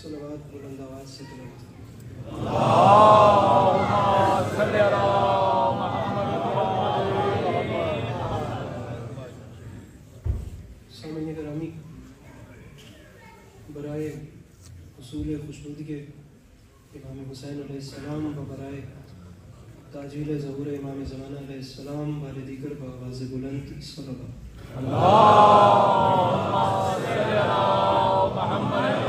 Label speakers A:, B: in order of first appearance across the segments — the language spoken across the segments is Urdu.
A: صلوات بلند آواز سے تلاوت کریں۔
B: اللهم صل علی محمد
A: سامعین گرامی، برائے حصول خوشنودی امام حسین علیہ السلام و برائے تاجیل ظہور امام زمانہ علیہ السلام والے دیگر بآواز بلند صلوات۔
B: اللهم صل علی محمد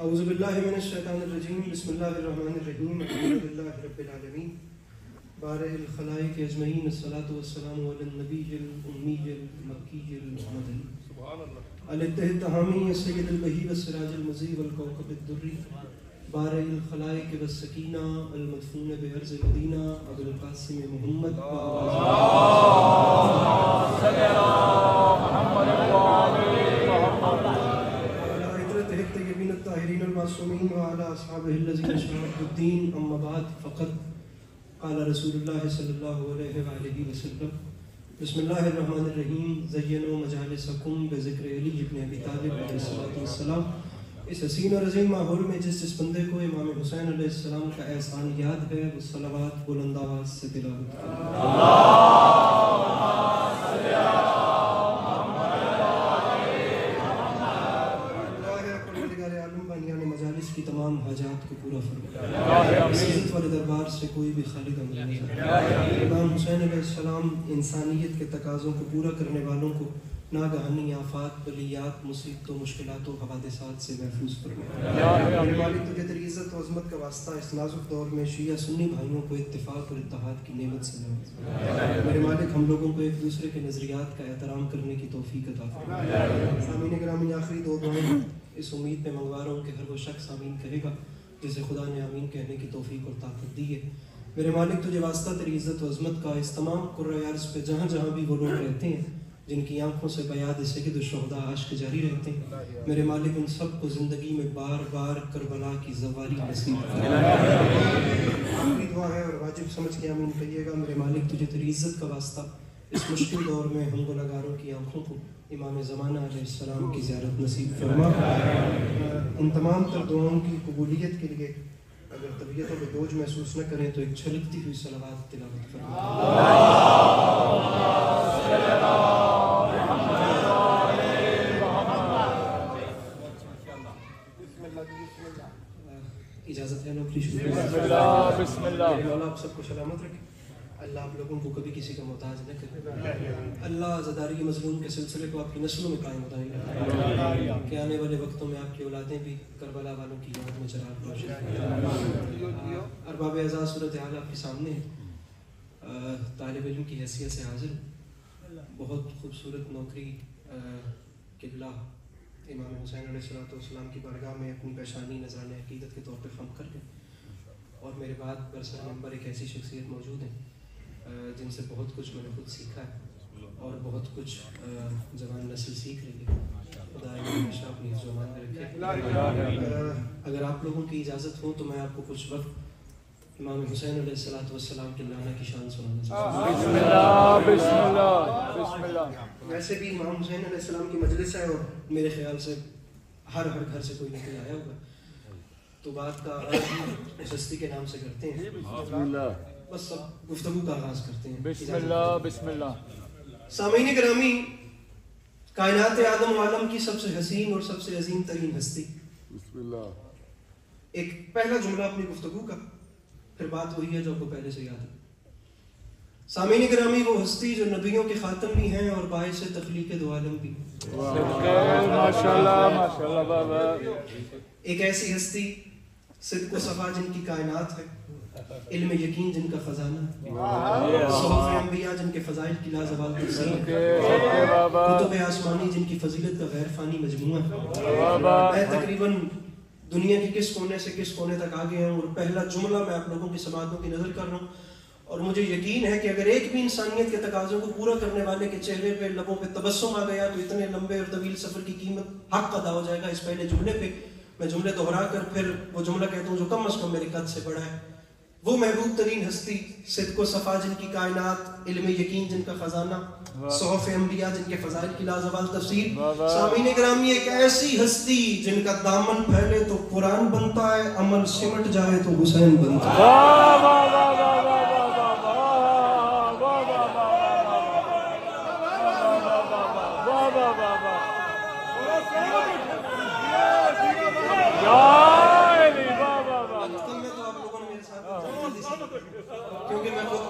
A: اعوذ باللہ من الشیطان الرجیم، بسم اللہ الرحمن الرحیم، الحمد للہ رب العالمین، بارئ الخلائق اجمعین، الصلاۃ والسلام علی النبی الامی المکی المحمدی علی التحامی سید البہی والسراج المضی والکوكب الدری، بارئ الخلائق والسکینہ المدفون بارض مدینہ ابو القاسم محمد الطاہرین المعصومین وعلی اصحابہ الذین شرفوا الدین، اما بعد فقد قال رسول اللہ صلی اللہ علیہ وآلہ وسلم، بسم اللہ الرحمن الرحیم، زینوا مجالسکم بذکر علی ابن ابی طالب علیہ السلام۔ اس حسین اور عظیم ماحول میں جس بندے کو امام حسین علیہ السلام کا احسان یاد ہے وہ صلوات بلند آواز سے تلاوت کریں۔ کی تمام حاجات کو پورا فرمائے، عزت والے دربار سے کوئی بھی خالی دم نہیں جائے۔ امام حسین علیہ السلام انسانیت کے تقاضوں کو پورا کرنے والوں کو ناگہانی آفات، بلیات، مصیبتوں، مشکلات و حوادثات سے محفوظ فرمائے۔ میرے مالک تجھے تیری عزت و عظمت کا واسطہ اس نازک دور میں شیعہ سنی بھائیوں کو اتفاق اور اتحاد کی نعمت سے نواز۔ میرے مالک ہم لوگوں کو ایک دوسرے کے نظریات کا احترام کرنے کی توفیق عطا فرمائے۔ سامعین گرامی، آخری دو دعائیں اس امید میں منگوا رہا ہوں کہ ہر وہ شخص آمین کہے گا جسے خدا نے آمین کہنے کی توفیق اور طاقت دی ہے۔ میرے مالک تجھے واسطہ تیری عزت و عظمت کا اس تمام قرۂ عرض پہ جہاں جہاں بھی وہ لوگ رہتے ہیں جن کی آنکھوں سے بیاد سید الشہداء اشک جاری رہتے ہیں، میرے مالک ان سب کو زندگی میں بار بار کربلا کی زواری نصیب فرمائے۔ آخری دعا ہے اور واجب سمجھ کے آمین کہیے گا، میرے مالک تجھے تیری عزت کا واسطہ اس مشکل دور میں ہم گنہگاروں کی آنکھوں کو امام زمانہ علیہ السلام کی زیارت نصیب فرما۔ ان تمام تر دعاؤں کی قبولیت کے لیے اگر طبیعتوں کو بوجھ محسوس نہ کریں تو ایک چھلکتی ہوئی صلوات تلاوت فرما۔ اجازت ہے نوکری شروع کریں؟
B: بسم اللہ۔
A: مولا آپ سب کو سلامت رکھے، اللہ آپ لوگوں کو کبھی کسی کا محتاج نہ کرے، اللہ زداری مظلوم کے سلسلے کو آپ کی نسلوں میں قائم دائم رکھے کہ آنے والے وقتوں میں آپ کی اولادیں بھی کربلا والوں کی یاد میں چراغ روشن کریں۔ ارباب اعزاز صورتحال آپ کے سامنے طالب علم کی حیثیت سے حاضر ہوں۔ بہت خوبصورت نوکری قبلہ امام حسین علیہ السلام کی بارگاہ میں اپنی پیشانی نذرانِ عقیدت کے طور پہ خم کر گئے، اور میرے بعد برسر نمبر ایک ایسی شخصیت موجود ہیں جن سے بہت کچھ میں نے خود سیکھا ہے اور بہت کچھ جوان نسل سیکھ رہی ہے۔ خدا ہمیشہ اپنی حفظ و امان میں رکھے۔ اگر آپ لوگوں کی اجازت ہو تو میں آپ کو کچھ وقت امام حسین علیہ السلام کے نانا کی شان سنانا چاہتا ہوں۔
B: بسم اللہ بسم اللہ بسم اللہ۔
A: ویسے بھی امام حسین علیہ السلام کی مجلس ہے اور میرے خیال سے ہر گھر سے کوئی نہ کوئی آیا ہوگا، تو بات کا آغاز اس ہستی کے نام سے کرتے ہیں،
B: بسم اللہ،
A: بس سب گفتگو کا آغاز کرتے ہیں۔
B: بسم اللہ بسم اللہ۔
A: سامعین گرامی، کائنات آدم و عالم کی سب سے حسین اور سب سے عظیم ترین ہستی،
B: بسم اللہ۔
A: ایک پہلا جملہ اپنی گفتگو کا، پھر بات وہی ہے جو آپ کو پہلے سے یاد ہے۔ سامعین گرامی، وہ ہستی جو نبیوں کے خاتم بھی ہیں اور باعث تخلیق دو عالم بھی،
B: ماشاءاللہ ماشاءاللہ بابا۔
A: ایک ایسی ہستی صدق و صفا جن کی کائنات ہے، علم یقین جن کا خزانہ ہے، صحف انبیاء جن کے فضائل کی لازوال تفسیر ہے، کتب آسمانی جن کی فضیلت کا غیر فانی مجموعہ ہے۔ میں تقریباً دنیا کی کس کونے سے کس کونے تک آ گیا ہوں اور پہلا جملہ میں آپ لوگوں کی سماعتوں کی نظر کر رہا ہوں، اور مجھے یقین ہے کہ اگر ایک بھی انسانیت کے تقاضوں کو پورا کرنے والے کے چہرے پہ لبوں پہ تبسم آ گیا تو اتنے لمبے اور طویل سفر کی قیمت حق ادا ہو جائے گا اس پہلے جملے پہ۔ میں جملے دہرا کر پھر وہ جملہ کہتا ہوں جو کم از کم میرے قد سے بڑا ہے، وہ محبوب ترین ہستی صدق و صفا جن کی کائنات، علم یقین جن کا خزانہ، صحف انبیاء جن کے فضائل کی لازوال تفسیر. سامعین گرامی ایک ایسی ہستی جن کا دامن پھیلے تو قرآن بنتا ہے، عمل سمٹ جائے تو حسین بنتا ہے. کیونکہ میں خود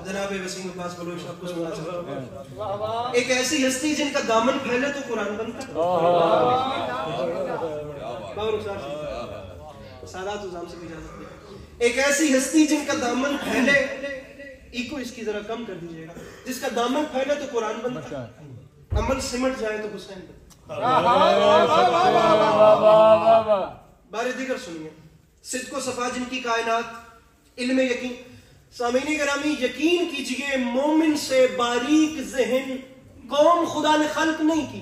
A: جناب وسیم عباس بلوچ صاحب کو سننا چاہتا ہوں. ایک ایسی ہستی جن کا دامن پھیلے تو قرآن بنتا ہے. سادات عزام سے بھی اجازت دیں. ایک ایسی ہستی جن کا دامن پھیلے، ایکو اس کی ذرا کم کر دیجئے گا، جس کا دامن پھیلے تو قرآن بنتا ہے، عمل سمٹ جائے تو حسین بنتا ہے. بار دیگر سنیے. صدق و صفا جن کی کائنات، علم یقین. سامعین گرامی یقین کیجئے مومن سے باریک ذہن قوم خدا نے خلق نہیں کی.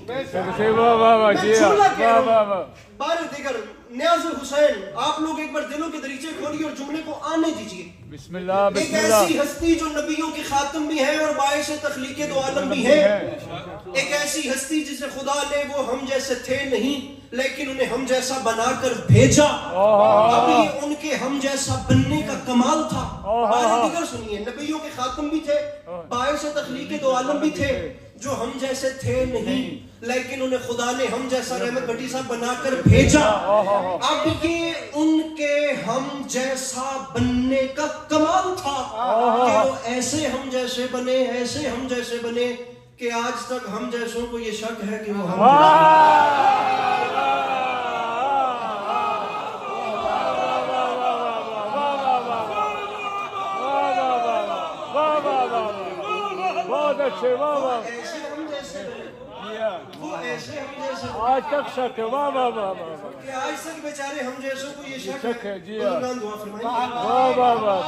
A: بار دیگر نیاز حسین، آپ لوگ ایک بار دلوں کے دریچے کھولیے اور جملے کو آنے دیجئے.
B: بسم اللہ
A: ایک ایسی ہستی جو نبیوں کی خاتم بھی ہے اور باعث تخلیق دو عالم بھی ہے. ایک ایسی ہستی جسے خدا نے وہ ہم جیسے تھے نہیں لیکن انہیں ہم جیسا بنا کر بھیجا. اب یہ ان کے ہم جیسا بننے کا کمال تھا. بار دیگر سنیے. نبیوں کے خاتم بھی تھے، باعث تخلیق دو عالم بھی تھے، جو ہم جیسے تھے نہیں لیکن انہیں خدا نے ہم جیسا رحمت بھٹی صاحب بنا کر بھیجا. اب یہ ان کے ہم جیسا بننے کا کمال تھا کہ وہ ایسے ہم جیسے بنے، ایسے ہم جیسے بنے کہ آج تک ہم جیسوں کو یہ شک ہے کہ وہ ہم
B: آج تک شک ہے. واہ واہ واہ
A: کہ آج تک بیچارے ہم جیسوں کو یہ شک ہے.
B: جی
A: دعا فرمائیں.
B: واہ واہ واہ.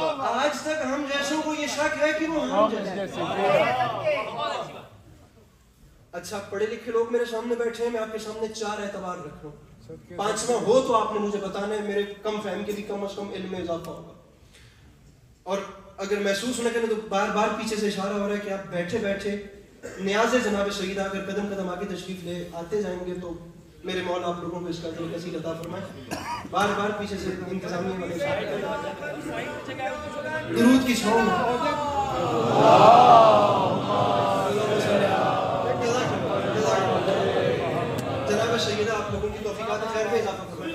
A: آج تک ہم جیسوں کو یہ شک ہے کہ وہ ہم جیسے. اچھا پڑھے لکھے لوگ میرے سامنے بیٹھے ہیں، میں آپ کے سامنے 4 اعتبار رکھ رہا ہوں. 5واں ہو تو آپ نے مجھے بتانا ہے، میرے کم فہم کے بھی کم از کم علم میں اضافہ ہوگا. اور اگر محسوس نہ کریں تو بار بار پیچھے سے اشارہ ہو رہا ہے کہ آپ بیٹھے بیٹھے نیاز جناب سیدہ اگر قدم قدم آگے تشریف لے آتے جائیں گے تو میرے مولا آپ لوگوں کو اس کا کثیر عطا فرمائے. بار بار پیچھے سے انتظامیہ والے درود کی چھاؤں جناب سیدہ آپ لوگوں کی توفیقات خیر میں اضافہ فرمائے.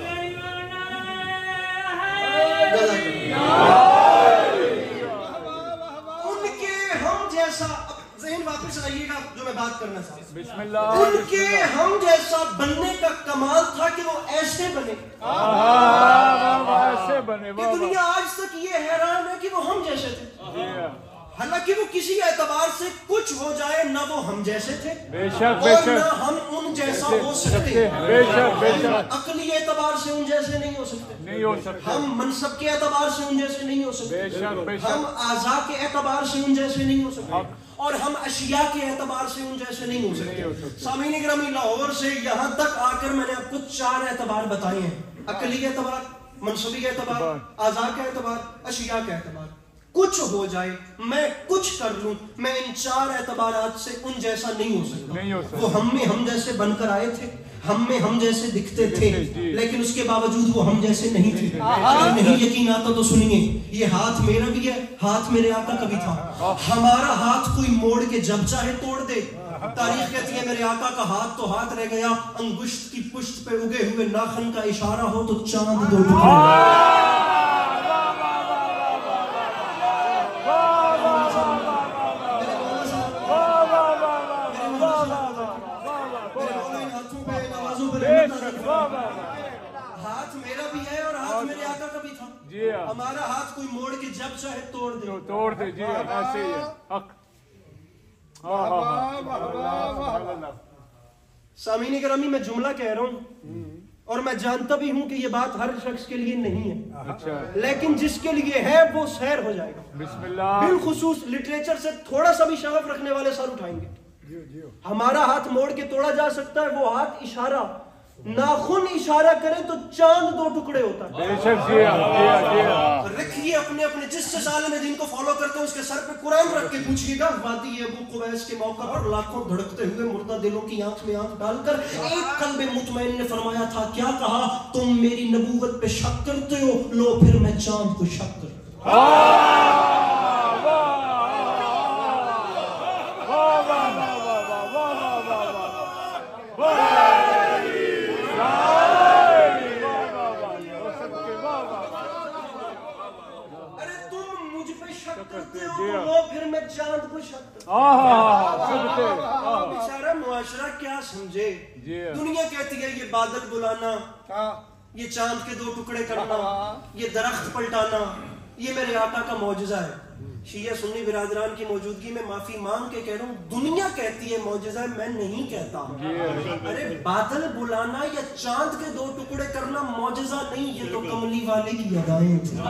A: ان کے ہم جیسا ذہن واپس آئیے گا جو میں بات کرنا چاہتا ہوں.
B: بسم اللہ.
A: ان کے ہم جیسا بننے کا کمال تھا کہ وہ ایسے بنے.
B: ایسے بنے.
A: کہ دنیا آج تک یہ حیران ہے کہ وہ ہم جیسے تھے، حالانکہ وہ کسی اعتبار سے کچھ ہو جائے نہ وہ ہم جیسے تھے
B: بے شک بے
A: اور
B: شک
A: نہ ہم ان جیسا ہو سکتے.
B: بے شک بے شک.
A: عقلی اعتبار سے ان جیسے نہیں ہو سکتے،
B: نہیں ہو سکتے.
A: ہم منصب کے اعتبار سے ان جیسے نہیں ہو سکتے،
B: بے شک بے
A: ہم
B: شک.
A: اعضاء کے اعتبار سے ان جیسے نہیں ہو سکتے، اور ہم اشیاء کے اعتبار سے ان جیسے نہیں ہو سکتے. سامعین گرامی لاہور سے یہاں تک آ کر میں نے آپ کو 4 اعتبار بتائے ہیں: عقلی اعتبار، منصبی اعتبار، اعضاء کا اعتبار، اشیاء کا اعتبار. کچھ ہو جائے، میں کچھ کر لوں، میں ان 4 اعتبارات سے ان جیسا نہیں ہو سکتا. وہ ہم میں ہم جیسے بن کر آئے تھے، ہم میں ہم جیسے دکھتے تھے، لیکن اس کے باوجود وہ ہم جیسے نہیں تھے. اگر نہیں یقین آتا تو سنیے، یہ ہاتھ میرا بھی ہے، ہاتھ میرے آقا کا بھی تھا. ہمارا ہاتھ کوئی موڑ کے جب چاہے توڑ دے. تاریخ کہتی ہے میرے آقا کا ہاتھ تو ہاتھ رہ گیا، انگشت کی پشت پہ اگے ہوئے ناخن کا اشارہ ہو تو چاند 2 ٹکڑے. ہاتھ میرا بھی ہے اور ہاتھ میرے آقا کا بھی تھا. ہمارا ہاتھ کوئی موڑ کے جب چاہے توڑ دے.
B: توڑ دے. جی ایسے ہی ہے. حق.
A: سامعین گرامی میں جملہ کہہ رہا ہوں اور میں جانتا بھی ہوں کہ یہ بات ہر شخص کے لیے نہیں ہے، لیکن جس کے لیے ہے وہ سیر ہو جائے گا.
B: بسم اللہ.
A: بالخصوص لٹریچر سے تھوڑا سا بھی شغف رکھنے والے سر اٹھائیں گے. ہمارا ہاتھ موڑ کے توڑا جا سکتا ہے، وہ ہاتھ اشارہ ناخن اشارہ کرے تو چاند دو ٹکڑے ہوتا ہے. رکھیے اپنے اپنے جس عالم دین کو فالو کرتے ہیں اس کے سر پہ قرآن رکھ کے پوچھئے گا وادی ابو قبیس کے موقع پر لاکھوں دھڑکتے ہوئے مردہ دلوں کی آنکھ میں آنکھ ڈال کر ایک قلب مطمئن نے فرمایا تھا کیا کہا تم میری نبوت پہ شک کرتے ہو لو پھر میں چاند کو شک کرتا ہوں. پھر میں چاند کو شک بیچارہ معاشرہ کیا سمجھے. دنیا کہتی ہے یہ بادل بلانا یہ چاند کے دو ٹکڑے کرنا یہ درخت پلٹانا یہ میرے آقا کا معجزہ ہے. شیعہ سنی برادران کی موجودگی میں معافی مانگ کے کہہ رہا ہوں دنیا کہتی ہے معجزہ ہے میں نہیں کہتا. ارے بادل بلانا یا چاند کے دو ٹکڑے کرنا معجزہ نہیں یہ تو کملی والے کی ادائیں تھیں.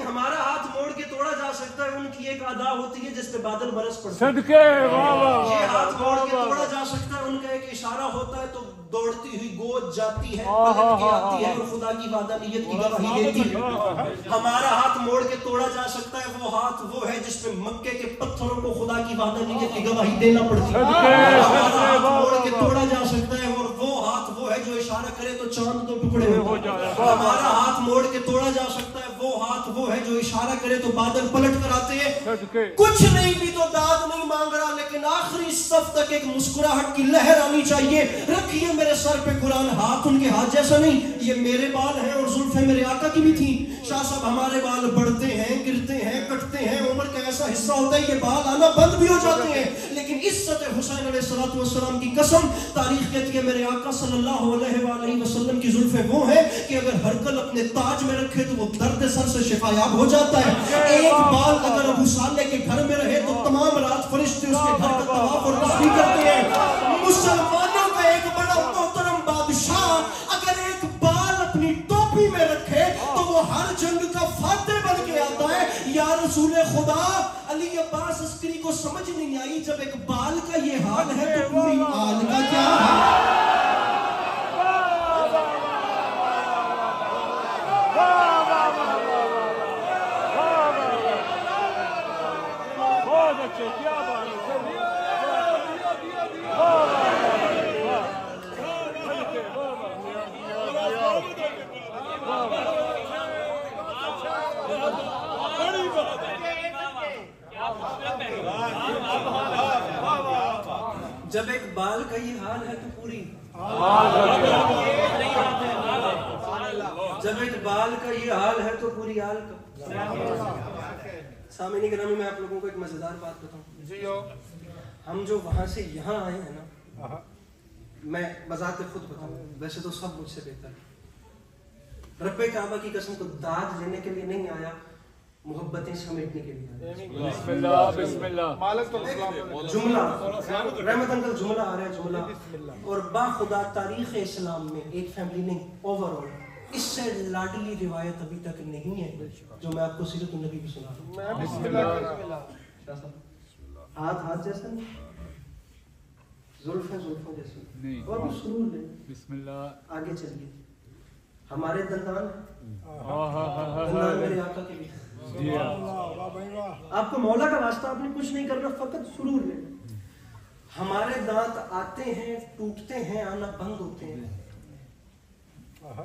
A: ہمارا ہاتھ موڑ کے توڑا جا سکتا ہے ان کی ایک ادا ہوتی ہے جس پہ بادل برس پڑتے ہیں. یہ ہاتھ موڑ کے توڑا جا سکتا ہے ان کا ایک اشارہ ہوتا ہے تو دوڑتی ہوئی گود جاتی ہے پلٹ کے آتی ہے اور خدا کی وعدانیت کی گواہی دیتی ہے. ہمارا ہاتھ موڑ کے توڑا جا سکتا ہے وہ ہاتھ وہ ہے جس پہ مکے کے پتھروں کو خدا کی وعدانیت کی گواہی دینا پڑتی ہے. ہمارا ہاتھ موڑ کے توڑا جا سکتا ہے اور وہ ہاتھ وہ ہے جو اشارہ کرے تو چاند دو ٹکڑے ہو جائے. ہمارا ہاتھ موڑ کے توڑا جا سکتا ہے وہ ہاتھ وہ ہے جو اشارہ کرے تو بادل پلٹ کر آتے ہیں. کچھ نہیں بھی تو داد نہیں مانگ رہا لیکن آخری صف تک ایک مسکراہٹ کی لہر آنی چاہیے. رکھیے میرے سر پہ قرآن ہاتھ ان کے ہاتھ جیسا نہیں یہ میرے بال ہیں اور زلفیں میرے آقا کی بھی تھیں. شاہ صاحب ہمارے بال بڑھتے ہیں گرتے ہیں کٹتے ہیں عمر کا ایسا حصہ ہوتا ہے یہ بال آنا بند بھی ہو جاتے ہیں لیکن عزت حسین علیہ السلام کی قسم تاریخ کہتی ہے میرے آقا صلی اللہ علیہ وآلہ وسلم کی زلفیں وہ ہیں کہ اگر ہر کل اپنے تاج میں رکھے تو وہ درد سر سے شفایاب ہو جاتا ہے. ایک بال اگر ابو صالح کے گھر میں رہے تو تمام رات فرشتے اس کے گھر کا طواف اور تسبیح کرتے ہیں. مسلمانوں کا ایک بڑا محترم بادشاہ اگر ایک بال اپنی ٹوپی میں رکھے تو وہ ہر جنگ کا فاتح بن کے آتا ہے. یا رسول خدا علی عباس عسکری کو سمجھ نہیں آئی جب ایک بال کا یہ حال ہے تو پوری آل کا کیا ہے. جب ایک بال کا یہ حال ہے تو پوری جب ایک بال کا یہ حال ہے تو پوری آل کا. سامعین گرامی میں آپ لوگوں کو ایک مزیدار بات بتاؤں. ہم جو وہاں سے یہاں آئے ہیں نا میں بذات خود بتاؤں ویسے تو سب مجھ سے بہتر ہے. رب کعبہ کی قسم کو داد لینے کے لیے نہیں آیا محبتیں سمیٹنے کے لیے.
B: بسم اللہ بسم اللہ
A: جملہ رحمت انکل جملہ آ رہا ہے جملہ اور باخدا تاریخ اسلام میں ایک فیملی نہیں اوور آل اس سے لاڈلی روایت ابھی تک نہیں ہے جو میں آپ کو سیرت النبی کی سنا رہا ہوں. بسم اللہ ہاتھ جیسا نہیں زلفیں جیسے اور بھی سرور لیں. بسم اللہ آگے چلیے. ہمارے دندان میرے آقا کے بھی آپ کو مولا کا واسطہ آپ نے کچھ نہیں کرنا فقط سرور لیں. ہمارے دانت آتے ہیں ٹوٹتے ہیں آنا بند ہوتے ہیں.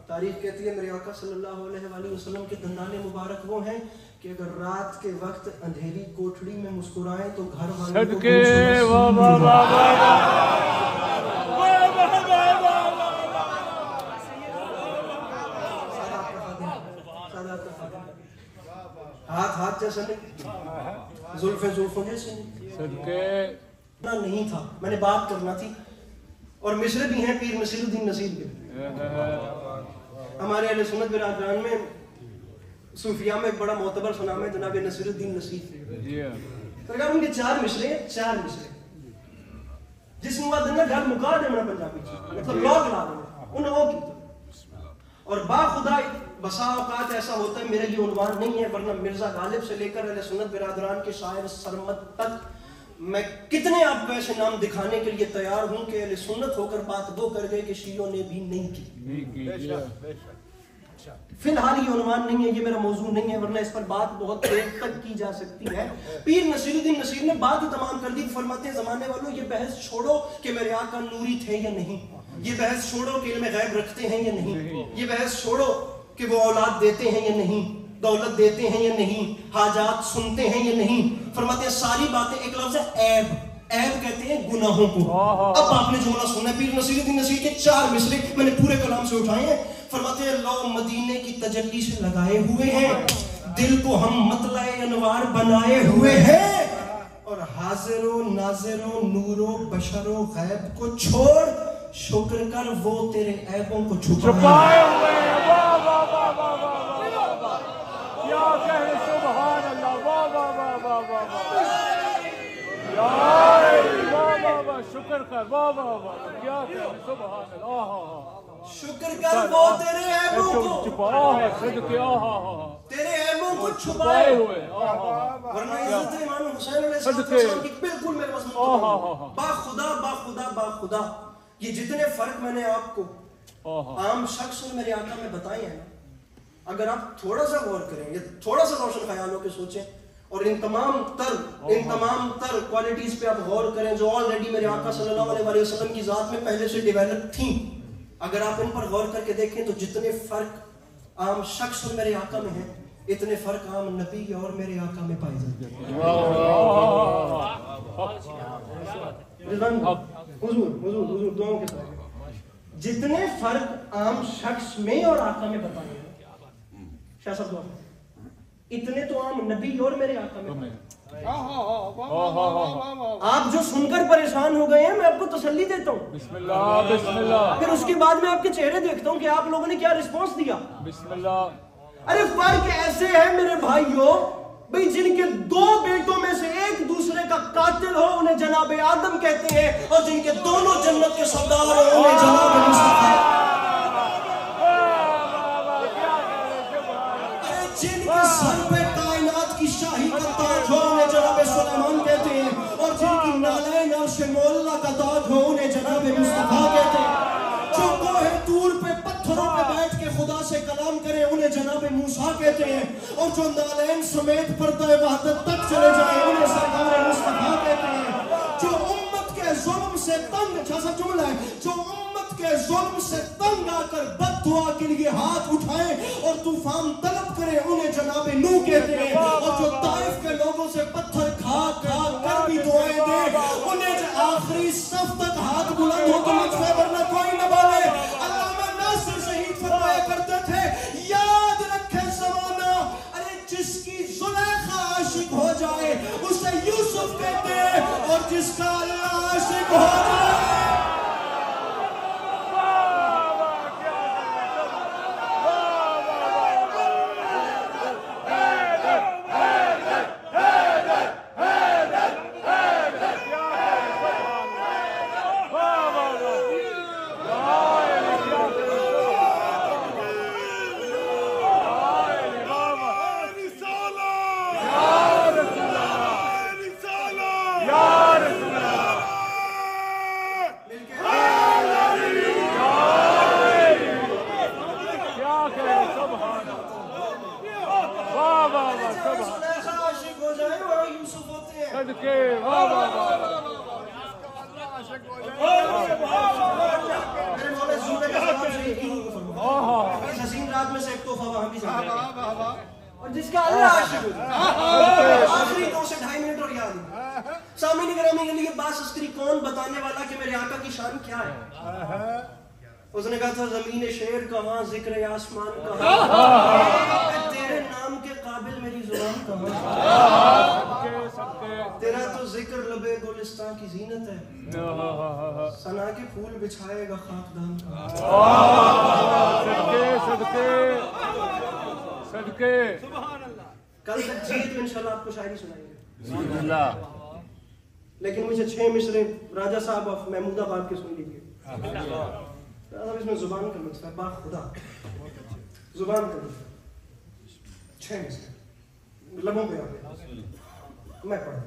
A: تاریخ کہتی ہے میرے آقا صلی اللہ علیہ وآلہ وسلم کے دندان مبارک وہ ہیں کہ اگر رات کے وقت اندھیری کوٹھڑی میں مسکرائیں تو گھر والوں ہاتھ جیسا نہیں زلفوں جیسے نہیں تھا. میں نے بات کرنا تھی اور مصرے بھی ہیں پیر نصیر الدین نصیر کے. ہمارے اہل سنت برادران میں صوفیاء میں ایک بڑا معتبر سنام ہے جناب نصیر الدین نصیر. سرکار ان کے 4 مصرے جس میں دن گھر مکا دے میں پنجابی مطلب لوگ لا دے انہوں وہ کی. اور باخدا بسا اوقات ایسا ہوتا ہے میرے لیے عنوان نہیں ہے ورنہ مرزا غالب سے لے کر اہل سنت برادران کے شاعر سرمد تک میں کتنے آپ کو ایسے نام دکھانے کے لیے تیار ہوں کہ اہل سنت ہو کر بات وہ کر گئے کہ شیعوں نے بھی نہیں کی. فی الحال یہ عنوان نہیں ہے, یہ میرا موضوع نہیں ہے, ورنہ اس پر بات بہت دیر تک کی جا سکتی ہے. پیر نصیر الدین نصیر نے بات تمام کر دی. فرماتے ہیں زمانے والوں یہ بحث چھوڑو کہ میرے آقا نوری تھے یا نہیں, یہ بحث چھوڑو کہ علم غیب رکھتے ہیں یا نہیں, یہ بحث چھوڑو کہ وہ اولاد دیتے ہیں یا نہیں, دولت دیتے ہیں یا نہیں, حاجات سنتے ہیں یا نہیں. فرماتے ہیں ساری باتیں, ایک لفظ ہے عیب, عیب کہتے ہیں گناہوں کو. اب آپ نے جملہ سنا ہے پیر نصیر الدین نصیر کے 4 مصرے میں نے پورے کلام سے اٹھائے ہیں. فرماتے ہیں لو مدینے کی تجلی سے لگائے ہوئے ہیں, دل کو ہم مطلع انوار بنائے ہوئے ہیں, اور حاضر و ناظر و نور و بشر و غیب کو چھوڑ شکر کر وہ تیرے عیبوں کو چھپائے ہوئے ہیں.
B: واہ واہ واہ واہ واہ واہ, کیا کہے سبحان اللہ, واہ واہ واہ واہ واہ واہ, شکر کر, واہ واہ واہ, کیا کہے سبحان اللہ,
A: شکر کر وہ تیرے عیبوں کو تیرے عیبوں کو چھپائے ہوئے. ورنہ عزت امام حسین علیہ السلام کی بالکل میرے مضمون با خدا یہ جتنے فرق میں نے آپ کو عام شخص اور میرے آقا میں بتائے ہیں, اگر آپ تھوڑا سا غور کریں یا تھوڑا سا روشن خیال ہو کے سوچیں اور ان تمام تر کوالٹیز پہ آپ غور کریں جو آلریڈی میرے آقا صلی اللہ علیہ وسلم کی ذات میں پہلے سے ڈیولپ تھیں, اگر آپ ان پر غور کر کے دیکھیں تو جتنے فرق عام شخص اور میرے آقا میں ہیں اتنے فرق عام نبی اور میرے آقا میں پائے جاتے ہیں. حضور دعاؤں کے ساتھ جتنے فرق عام شخص میں اور آقا میں بتائے ہیں, شاہ صاحب دعا اتنے تو عام نبی اور میرے آقا میں. آپ جو سن کر پریشان ہو گئے ہیں میں آپ کو تسلی دیتا ہوں,
B: بسم اللہ بسم اللہ,
A: پھر اس کے بعد میں آپ کے چہرے دیکھتا ہوں کہ آپ لوگوں نے کیا رسپانس دیا.
B: بسم اللہ.
A: ارے فرق ایسے ہے میرے بھائیوں, بھئی جن کے 2 بیٹوں میں سے ایک دوسرے کا قاتل ہو انہیں جناب آدم کہتے ہیں, اور جن کے دونوں جنت کے سردار ہو انہیں جناب مصطفیٰ. ارے جن کے سر پہ کائنات کی شاہی کا تاج ہو انہیں جناب سلیمان کہتے ہیں, اور جن کی نالین عرش مولا کا تاج ہو انہیں جناب مصطفیٰ کہتے ہیں. جو کوہ طور پہ پتھروں پہ بیٹھ کے خدا سے کلام کرے انہیں جناب موسیٰ کہتے ہیں, اور جو نالین سمیت پردہ وحدت تک چلے جائیں انہیں سرکار مصطفیٰ کہتے ہیں. جو امت کے ظلم سے تنگ, اچھا سا جملہ ہے, جو امت کے ظلم سے تنگ آ کر بد دعا کے لیے ہاتھ اٹھائیں اور طوفان طلب کرے انہیں جناب نوح کہتے ہیں, اور جو طائف کے لوگوں سے پتھر کھا کر بھی دعائیں دے انہیں جو آخری صف تک ہاتھ بلند ہو تو مجھے ورنہ کوئی نہ بولے. علامہ ناصر شہید فرمایا کرتے تھے یاد رکھے زمانہ, ارے جس کی زلیخا عاشق ہو جائے اسے یوسف کہتے ہیں, اور جس کا اللہ عاشق ہو جائے اور جس کا اللہ عاشق ہو جائے. آخری 2 سے 2.5 منٹ اور یاد ہے. سامعین گرامی کے لیے باس عسکری کون بتانے والا کہ میرے آقا کی شان کیا ہے. اس نے کہا تھا زمین شیر کہاں ذکر آسمان کہاں, تیرے نام کے قابل میری زبان کہاں, تیرا تو ذکر لبے گلستان کی زینت ہے, ثنا کے پھول بچھائے گا خاکدان
B: صدقے.
A: کل تک جیت میں انشاءاللہ آپ کو شاعری سنائیں گے, لیکن مجھے 6 مصرے راجہ صاحب آف محمود آباد کے سن لیجیے. اس میں زبان کا لطف ہے, با خدا زبان کا لطف ہے. 6 مصرے لبوں پہ آگے میں پڑھوں.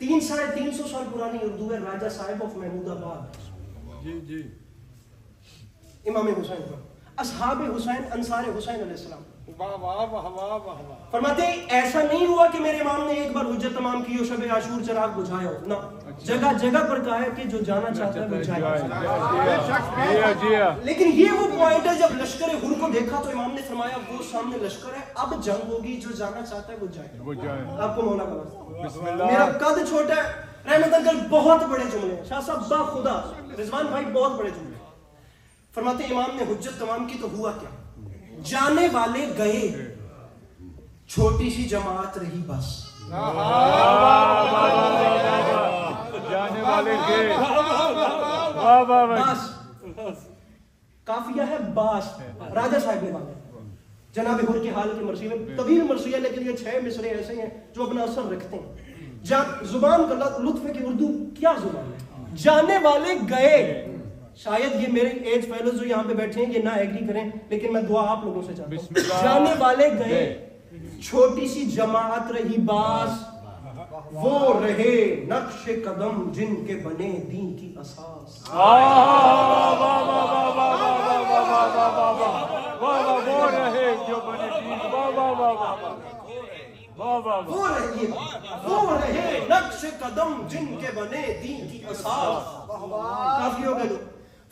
A: 350 سال پرانی اردو ہے، راجہ صاحب آف محمود آباد،
B: جی جی،
A: امام حسین پر، اصحاب حسین، انصار حسین علیہ السلام.
B: واہ واہ واہ واہ واہ واہ.
A: فرماتے ہیں ایسا نہیں ہوا کہ میرے امام نے ایک بار حجت تمام کی ہو، شب عاشور چراغ بجھایا ہو، نہ، جگہ جگہ پر کہا ہے کہ جو جانا چاہتا ہے وہ جائے. لیکن یہ وہ پوائنٹ ہے جب لشکر ہر کو دیکھا تو امام نے فرمایا وہ سامنے لشکر ہے، اب جنگ ہوگی، جو جانا چاہتا ہے وہ جائے. آپ کو مولا کا میرا قد چھوٹا ہے، رحمت انکل بہت بڑے جملے ہیں، شاہ صاحب با خدا، رضوان بھائی بہت بڑے جملے ہیں. فرماتے ہیں امام نے حجت تمام کی تو ہوا کیا؟ جانے والے گئے، چھوٹی سی جماعت رہی بس. جانے والے گئے بس، کافیہ ہے باس. راجہ صاحب نے مانا جناب ہر کے حال کی مرثیہ میں طویل مرثیہ، لیکن یہ 6 مصرے ایسے ہیں جو اپنا اثر رکھتے ہیں. زبان کا لطف ہے کہ اردو کیا زبان ہے. جانے والے گئے، شاید یہ میرے ایج فیلوز جو یہاں پہ بیٹھے ہیں یہ نہ ایگری کریں، لیکن میں دعا آپ لوگوں سے چاہتا ہوں. جانے والے گئے، چھوٹی سی جماعت رہی باس، وہ رہے نقش قدم جن کے بنے دین کی اساس. وہ رہے نقش قدم جن کے بنے دین کی اساس. کافی ہو گئے.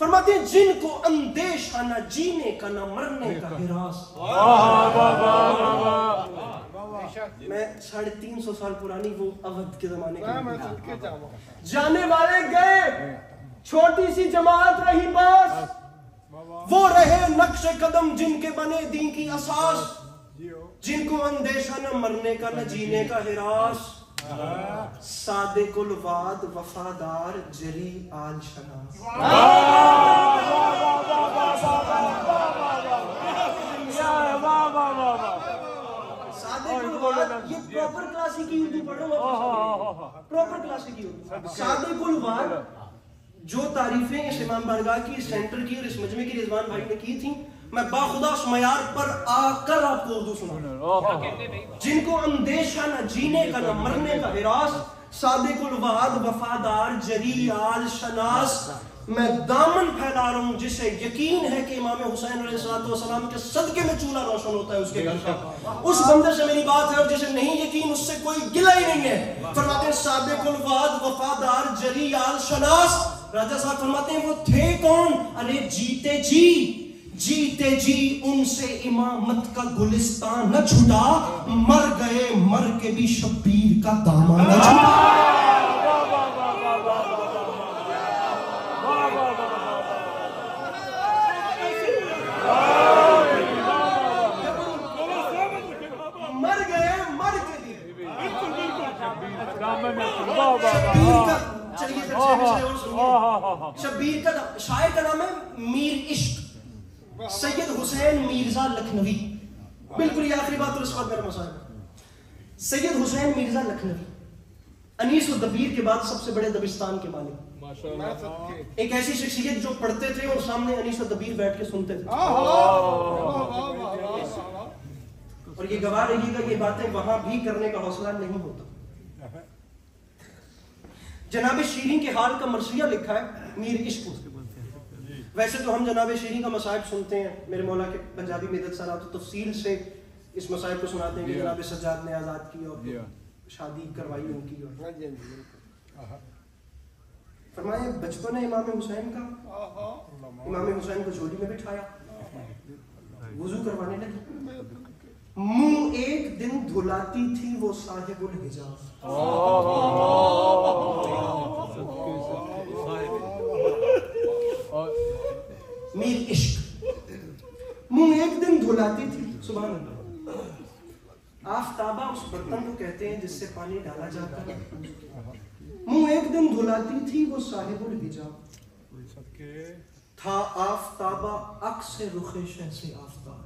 A: فرماتے ہیں جن کو اندیشہ نہ جینے کا نہ مرنے کا ہراس. میں 350 سال پرانی وہ اودھ کے زمانے کی. جانے والے گئے، چھوٹی سی جماعت رہی باس، وہ رہے نقش قدم جن کے بنے دین کی اساس. جن کو اندیشہ نہ مرنے کا نہ جینے کا ہراس، صادق الوعد وفادار جری آل شناس. صادق الوعد، یہ پراپر کلاسیکی اردو پڑھو، پراپر کلاسیکی اردو. صادق الوعد جو تعریفیں اس امام بارگاہ کی، سینٹر کی اور اس مجمع کی رضوان بھائی نے کی تھیں، میں باخدا اس معیار پر آ کر آپ کو اردو سنا. جن کو اندیشہ نہ جینے کا نہ مرنے کا ہراس، صادق الوعد وفادار جری آل شناس. میں دامن پھیلا رہا ہوں جسے یقین ہے کہ امام حسین علیہ السلام کے صدقے میں چولہا روشن ہوتا ہے اس کے گھر کا، اس بندے سے میری بات ہے، اور جسے نہیں یقین اس سے کوئی گلہ ہی نہیں ہے. فرماتے ہیں صادق الوعد وفادار جری آل شناس. راجہ صاحب فرماتے ہیں وہ تھے کون؟ ارے جیتے جی ان سے امامت کا گلستان نہ چھٹا، مر گئے مر کے بھی شبیر کا دامن نہ چھٹا. مر گئے مر کے بھی. شبیر کا شاعر کا نام ہے میر عشق، سید حسین مرزا لکھنوی. بالکل یہ آخری بات اور اس وقت میرا مسائل. سید حسین مرزا لکھنوی انیس الدبیر کے بعد سب سے بڑے دبستان کے مالک، ایک ایسی شخصیت جو پڑھتے تھے اور سامنے انیس الدبیر بیٹھ کے سنتے تھے. اور یہ گواہ رہیے گا یہ باتیں وہاں بھی کرنے کا حوصلہ نہیں ہوتا. جناب شیریں کے حال کا مرثیہ لکھا ہے میر عشق. ویسے تو ہم جناب شیریں کا مصائب سنتے ہیں، میرے مولا کے پنجابی مدد سارا تو تفصیل سے اس مصائب کو سناتے ہیں کہ جناب سجاد نے آزاد کی اور شادی کروائی ان کی. فرمایا بچپن ہے امام حسین کا، امام حسین کو جھولی میں بٹھایا، وضو کروانے لگی، منہ ایک دن دھلاتی تھی وہ صاحب الحجاز. میر عشق منہ ایک دن دھلاتی تھی، سبحان اللہ. آفتابہ اس برتن کو کہتے ہیں جس سے پانی ڈالا جاتا ہے. منہ ایک دن دھلاتی تھی وہ صاحب الحجاب، تھا آفتابہ عکس رخ شہ سے آفتاب.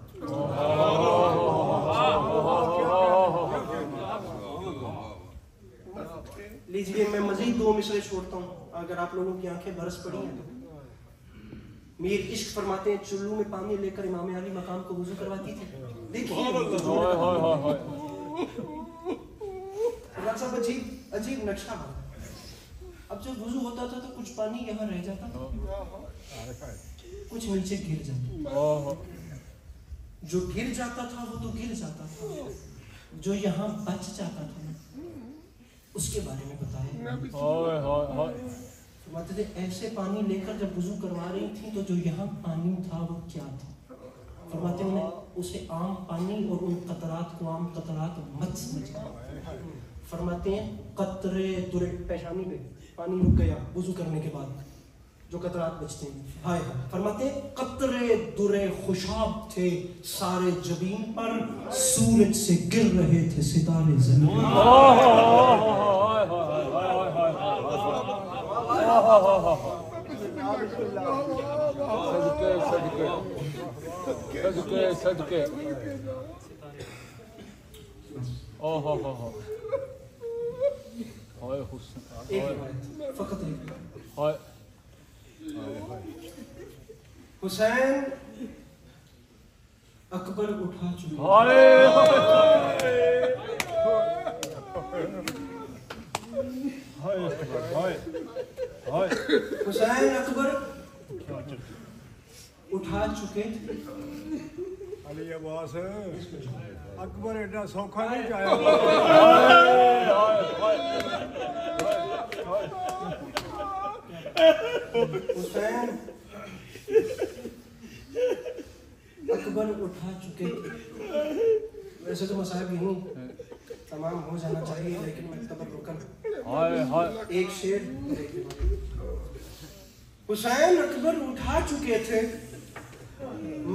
A: لیجئے میں مزید 2 مصرے چھوڑتا ہوں اگر آپ لوگوں کی آنکھیں برس پڑی ہیں تو. میر عشق فرماتے ہیں چلو میں پانی لے کر امام علی مقام کو وضو کرواتی تھی. دیکھیے صاحب عجیب ایک نقشہ بنا. اب جب وضو ہوتا تھا تو کچھ پانی یہاں رہ جاتا تھا, کچھ نیچے گر جاتا. جو گر جاتا تھا وہ تو گر جاتا تھا, جو یہاں بچ جاتا تھا اس کے بارے میں بتایا. فرماتے تھے ایسے پانی لے کر جب وضو کروا رہی تھی تو جو یہاں پانی تھا وہ کیا تھا. فرماتے ہیں اسے عام پانی اور ان قطرات کو عام قطرات مت سمجھنا. فرماتے ہیں قطرے درے, پیشانی پہ پانی رک گیا وضو کرنے کے بعد جو قطرات بچتے ہیں, ہائے فرماتے ہیں قطرے درے خوشاب تھے سارے جبین پر, سورج سے گر رہے تھے ستارے زمین.
B: صدقے
A: فقط حسین اکبر اٹھا چکے. حسین اکبر اٹھا چکے تھے.
B: علی عباس اکبر ایڈا سوکھا نہیں جایا.
A: حسین اکبر اٹھا چکے تھے. ویسے تو مصائب یوں تمام ہو جانا چاہیے لیکن میں تبرکن ایک شعر. حسین اکبر اٹھا چکے تھے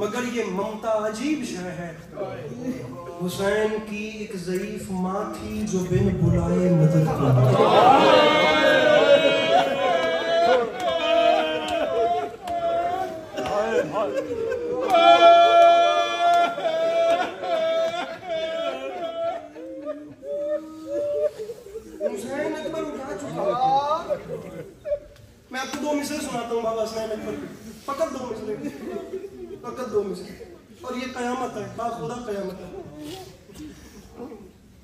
A: مگر یہ ممتا عجیب شے ہے. حسین کی ایک ضعیف ماں تھی جو بن بلائے مدد کرتی. حسین اکبر اٹھا چکا. میں آپ کو 2 مصرے سناتا ہوں بابا حسین اکبر کی, فقط 2 مصرے, فقط 2 مصرے, اور یہ قیامت ہے, باخدا قیامت ہے.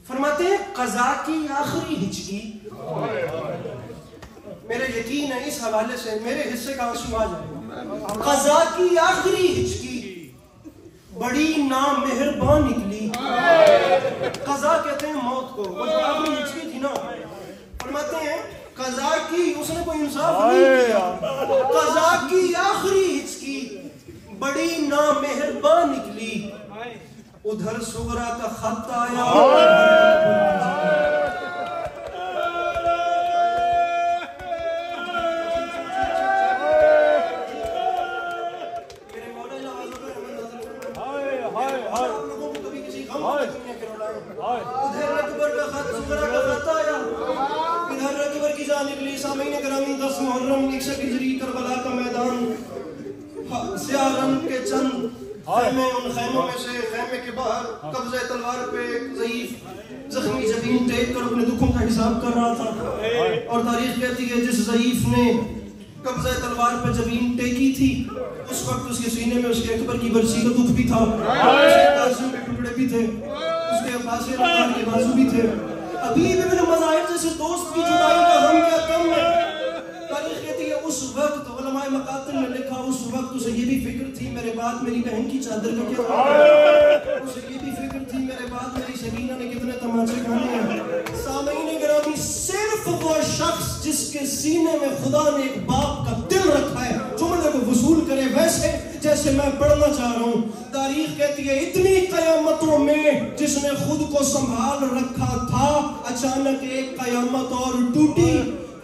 A: فرماتے ہیں قضا کی آخری ہچکی, میرے یقین ہے اس حوالے سے میرے حصے کا آنسو آ جائے گا. قضا کی آخری ہچکی بڑی نامہربان نکلی. قضا کہتے ہیں موت کو, وہ جو آخری ہچکی تھی نا. فرماتے ہیں قضا کی, اس نے کوئی انصاف نہیں کیا. قضا کی آخری ہچکی بڑی نامہربان نکلی. ادھر صغرا کا خط آیا. ادھر اکبر کا خط, صغرا کا خط آیا. ادھر اکبر کی جانب لی. سامعین گرامی 10 محرم 61 ہجری کربلا کا میدان, سیاہ رنگ کے چند خیمے, ان خیموں میں سے خیمے کے باہر قبضہ تلوار پہ ضعیف زخمی جبین ٹیک کر اپنے دکھوں کا حساب کر رہا تھا. اور تاریخ کہتی ہے جس ضعیف نے قبضہ تلوار پہ جبین ٹیکی تھی اس وقت اس کے سینے میں اس کے اکبر کی برسی کا دکھ بھی تھا, اس کے بازو کے ٹکڑے بھی تھے, اس کے عباس رفتار کے بازو بھی تھے. حبیب ابن مظاہر جیسے دوست کی جدائی کا غم کیا کم ہے. تاریخ کہتی ہے اس وقت علماء مقاتل نے لکھا اس وقت اسے یہ بھی فکر تھی میرے بعد میری بہن کی چادر کا کیا ہوگا. اسے یہ بھی فکر تھی میرے بعد میری سکینہ نے کتنے تماچے کھانے ہیں. سامعین گرامی صرف وہ شخص جس کے سینے میں خدا نے ایک باپ کا دل رکھا ہے جملے کو وصول کرے ویسے جیسے میں پڑھنا چاہ رہا ہوں. تاریخ کہتی ہے اتنی قیامتوں میں جس نے خود کو سنبھال رکھا تھا اچانک ایک قیامت اور ٹوٹی.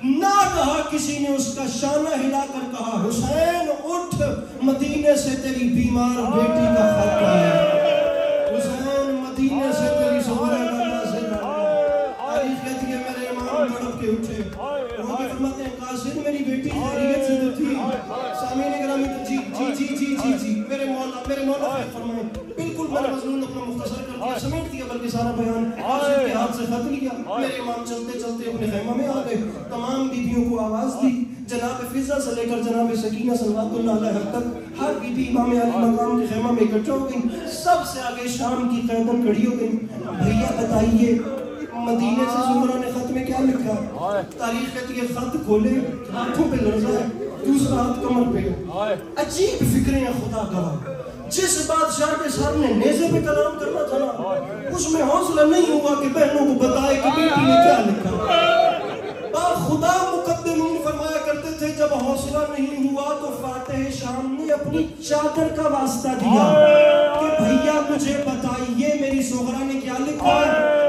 A: نہ کہا کسی نے اس کا شانہ ہلا کر کہا حسین اٹھ مدینے سے تیری بیمار بیٹی کا خط آیا. حسین مدینے سے تیری صغرا کا نازل آیا. تاریخ کہتی ہے میرے امام تڑپ کے اٹھے. وہ بھی فرماتے ہیں قاصد میری بیٹی خیریت سے تو تھی. سامعین گرامی جی جی جی جی جی جی میرے مولا فرمائیں. بالکل میں نے مضمون اپنا مختصر کر دیا, سمیٹ دیا بلکہ سارا بیان. قاصد کے ہاتھ سے خط لیا. میرے امام چلتے چلتے اپنے خیمہ میں آ گئے. تمام بیویوں کو آواز دی. جناب فضا سے لے کر جناب سکینہ صلوات اللہ علیہ تک ہر بی بی امام علی مقام کے خیمہ میں اکٹھا ہو گئی. سب سے آگے شام کی قیدن کھڑی ہو گئی. بھیا بتائیے مدینے سے زہرا نے خط میں کیا لکھا ہے؟ تاریخ کہتی ہے خط کھولے ہاتھوں پہ لرزا ہے، دوسرا ہاتھ کمر پہ. عجیب فکریں ہیں خدا کا. جس بادشاہ کے سر نے نیزے پہ کلام کرنا تھا نا، اس میں حوصلہ نہیں ہوا کہ بہنوں کو بتائے کہ بیٹی نے کیا لکھا. خدا مقدمین فرمایا کرتے تھے جب حوصلہ نہیں ہوا تو فاتح شام نے اپنی چادر کا واسطہ دیا کہ بھیا مجھے بتائیے میری سغرا نے کیا لکھا ہے.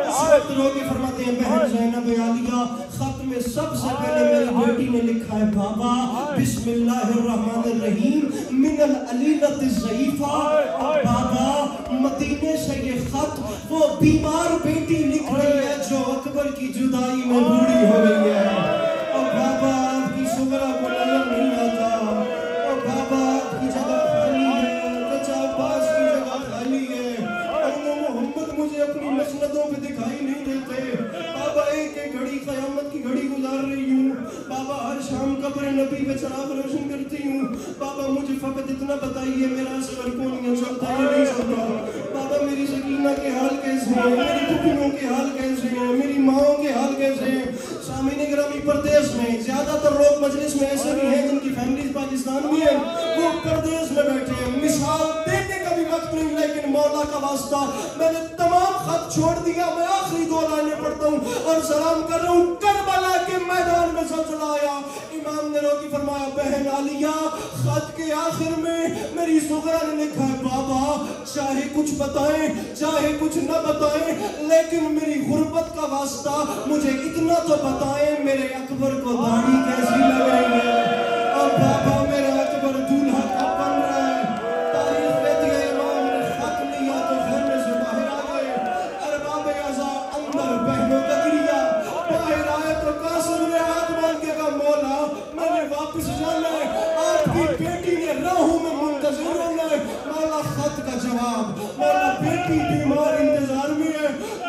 A: رو کے فرماتے ہیں بہن زینب عالیہ خط میں سب سے پہلے میری بیٹی نے لکھا ہے بابا بسم اللہ الرحمن الرحیم من العلیلۃ الضعیفہ. بابا مدینے سے یہ خط وہ بیمار بیٹی لکھ رہی ہے جو اکبر کی جدائی میں بوڑھی ہو گئی ہے. اور بابا آپ کی سغرا کو نظر نہیں آتا. اور بابا آپ کی جگہ خالی ہے، چچا عباس کی جگہ خالی ہے. محمد مجھے اپنی مسندوں پہ دکھائی نہیں دیتے. بابا ایک ایک گھڑی قیامت کی گھڑی گزار رہی ہوں. بابا ہر شام قبر نبی پہ چراغ روشن کرتی ہوں. بابا مجھے فقط اتنا بتائیے میرا اصغر کون چلتا ہے نہیں چلتا. بابا میری سکینہ کے حال کیسے ہیں، میری پھپھیوں کے حال کیسے ہیں، میری ماؤں کے حال کیسے ہیں. سامعین گرامی پردیس میں زیادہ تر لوگ مجلس میں ایسے بھی ہیں جن کی فیملیز پاکستان بھی ہیں، وہ پردیس میں بیٹھے ہیں. مثال دینے کا بھی وقت نہیں، لیکن مولا کا واسطہ میں نے تمام خط چھوڑ دیا. میں آخری 2 لائنیں پڑھتا ہوں اور سلام کر رہا ہوں. کربلا کے میدان میں زلزلہ آیا. امام نے رو کے فرمایا بہن عالیہ خط کے آخر میں میری سغرا نے لکھا ہے بابا چاہے کچھ بتائیں چاہے کچھ نہ بتائیں لیکن میری غربت کا واسطہ مجھے اتنا تو بتائیں میرے اکبر کو داڑھی کیسی لگ رہی ہے. اور بابا میرا اکبر دولہا کب بن رہا ہے. تاریخ کہتی ہے امام نے خط لیا تو خیمے سے باہر آ گئے. ارباب اعضاء اندر بہنوں کا گریا. باہر آئے تو قاسم نے ہاتھ مان کے کہا مولا میں نے واپس جانا ہے، آپ کی بیٹی نے راہوں میں منتظر ہونا ہے. مولا خط کا جواب. مولا بیٹی بیمار انتظار میں ہے.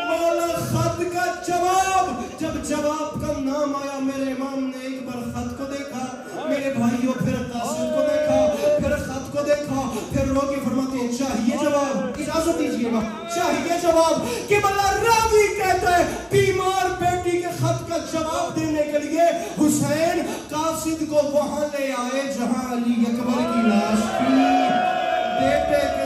A: مولا خط کا جواب. جب جواب کا نام آیا میرے امام نے ایک بار خط کو دیکھا، میرے بھائیوں پھر قاسم کو دیکھا، پھر خط کو دیکھا، پھر رو کے فرماتے ہیں چاہیے جواب. اجازت دیجیے گا چاہیے جواب کہ بلا راوی کہتا ہے بیمار بیٹی کے خط کا جواب دینے کے لیے حسین قاصد کو وہاں لے آئے جہاں علی اکبر کی لاش تھی. بیٹے کے